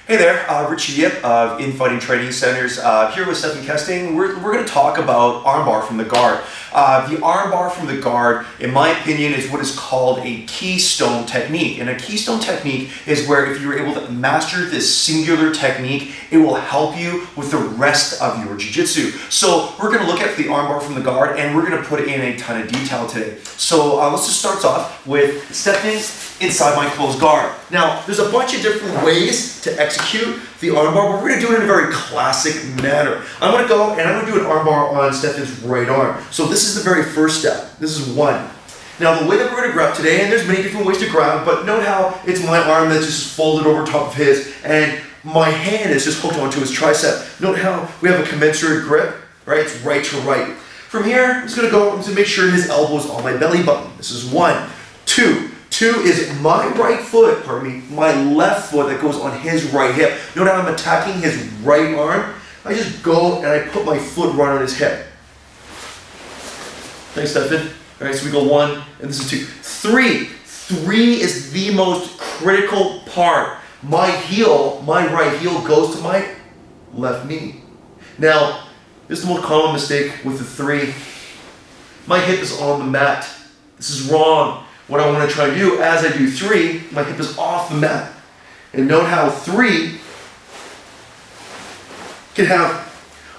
Hey there, Ritchie Yip of Infighting Training Centers here with Stephen Kesting. We're going to talk about armbar from the guard. The armbar from the guard, in my opinion, is what is called a keystone technique. And a keystone technique is where if you're able to master this singular technique, it will help you with the rest of your jiu-jitsu. So we're going to look at the armbar from the guard and we're going to put in a ton of detail today. So let's just start off with stepping inside my closed guard. Now, there's a bunch of different ways to execute the armbar, but we're going to do it in a very classic manner. I'm going to go and I'm going to do an armbar on Stefan's right arm. So this is the very first step. This is one. Now, the way that we're going to grab today, and there's many different ways to grab, but note how it's my arm that's just folded over top of his, and my hand is just hooked onto his tricep. Note how we have a commensurate grip, right? It's right to right. From here, I'm just going to go to make sure his elbow's on my belly button. This is one. Two is my right foot, my left foot that goes on his right hip. Note how I'm attacking his right arm. I just go and I put my foot right on his hip. Thanks, Stefan. All right, so we go one, and this is two. Three is the most critical part. My right heel goes to my left knee. Now, this is the most common mistake with the three. My hip is on the mat. This is wrong. What I want to try and do as I do three, my hip is off the mat. And note how three can have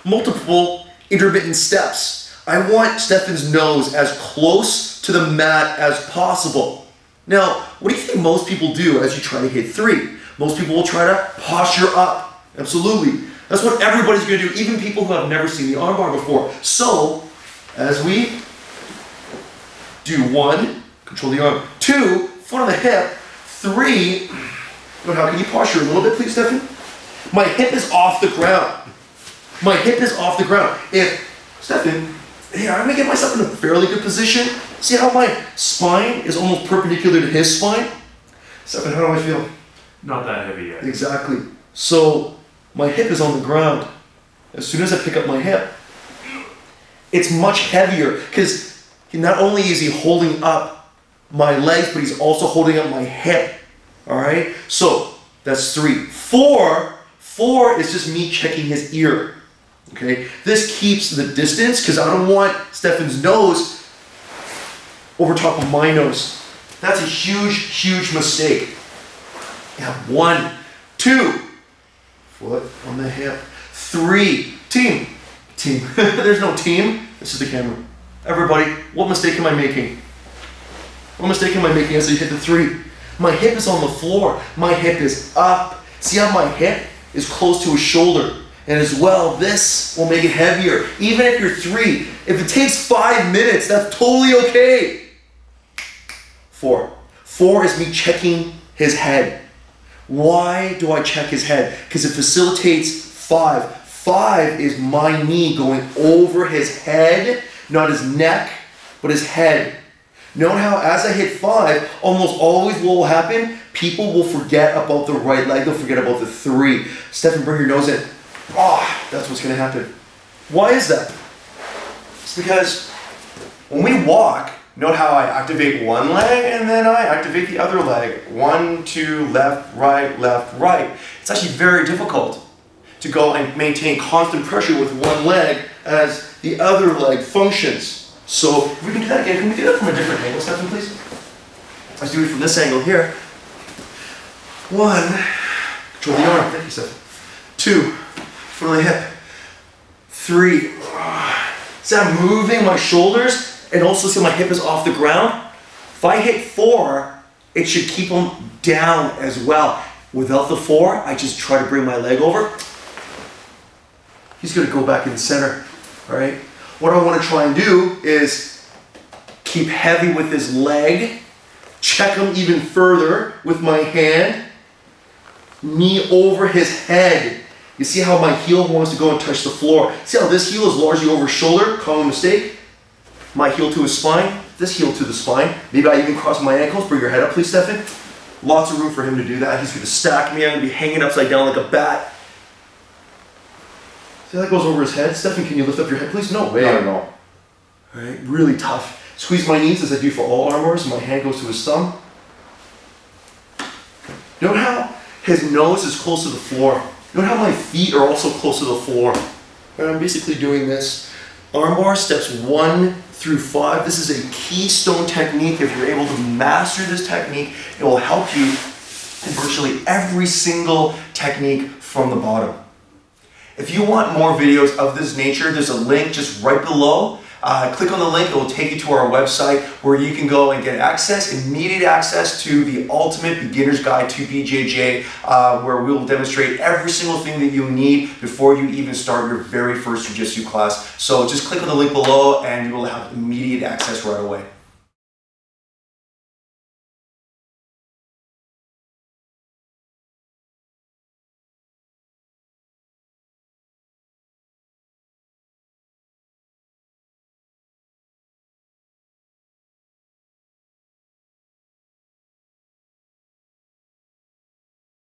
multiple intermittent steps. I want Stefan's nose as close to the mat as possible. Now, what do you think most people do as you try to hit three? Most people will try to posture up. Absolutely. That's what everybody's going to do, even people who have never seen the armbar before. So, as we do one, control the arm. Two, foot on the hip. Three, how can you posture a little bit, please, Stefan? My hip is off the ground. My hip is off the ground. Stefan, hey, I'm gonna get myself in a fairly good position. See how my spine is almost perpendicular to his spine? Stefan, how do I feel? Not that heavy yet. Exactly. So my hip is on the ground. As soon as I pick up my hip, it's much heavier because not only is he holding up my legs, but he's also holding up my hip. All right? So that's three. Four is just me checking his ear. Okay? This keeps the distance because I don't want Stefan's nose over top of my nose. That's a huge mistake. Yeah, one, two, foot on the hip. Three, team. There's no team. This is the camera. Everybody, what mistake am I making? What mistake am I making as I hit the three? My hip is on the floor. My hip is up. See how my hip is close to his shoulder? And as well, this will make it heavier. Even if you're three, if it takes 5 minutes, that's totally okay. Four is me checking his head. Why do I check his head? Because it facilitates five. Five is my knee going over his head, not his neck, but his head. Note how as I hit five, almost always what will happen, people will forget about the right leg, they'll forget about the three. Stefan, bring your nose in. That's what's going to happen. Why is that? It's because when we walk, note how I activate one leg and then I activate the other leg. 1, 2, left, right. It's actually very difficult to go and maintain constant pressure with one leg as the other leg functions. So if we can do that again, can we do that from a different angle, Stefan, please? Let's do it from this angle here. One, control the arm. Thank you, Stefan. Two, foot on the hip. Three, see I'm moving my shoulders and also see my hip is off the ground. If I hit four, it should keep them down as well. Without the four, I just try to bring my leg over. He's gonna go back in the center, all right? What I want to try and do is keep heavy with his leg, check him even further with my hand, knee over his head. You see how my heel wants to go and touch the floor. See how this heel is largely over his shoulder, common mistake. My heel to his spine, this heel to the spine. Maybe I even cross my ankles. Bring your head up, please, Stefan. Lots of room for him to do that. He's going to stack me. I'm going to be hanging upside down like a bat. See how that goes over his head? Stefan, can you lift up your head, please? No way. No. All right, really tough. Squeeze my knees as I do for all armors. My hand goes to his thumb. Note how his nose is close to the floor. Note how my feet are also close to the floor. And I'm basically doing this. Armbar steps 1 through 5. This is a keystone technique. If you're able to master this technique, it will help you in virtually every single technique from the bottom. If you want more videos of this nature, there's a link just right below. Click on the link, it will take you to our website where you can go and get immediate access to the ultimate beginner's guide to BJJ, where we will demonstrate every single thing that you need before you even start your very first Jiu Jitsu class. So just click on the link below and you will have immediate access right away.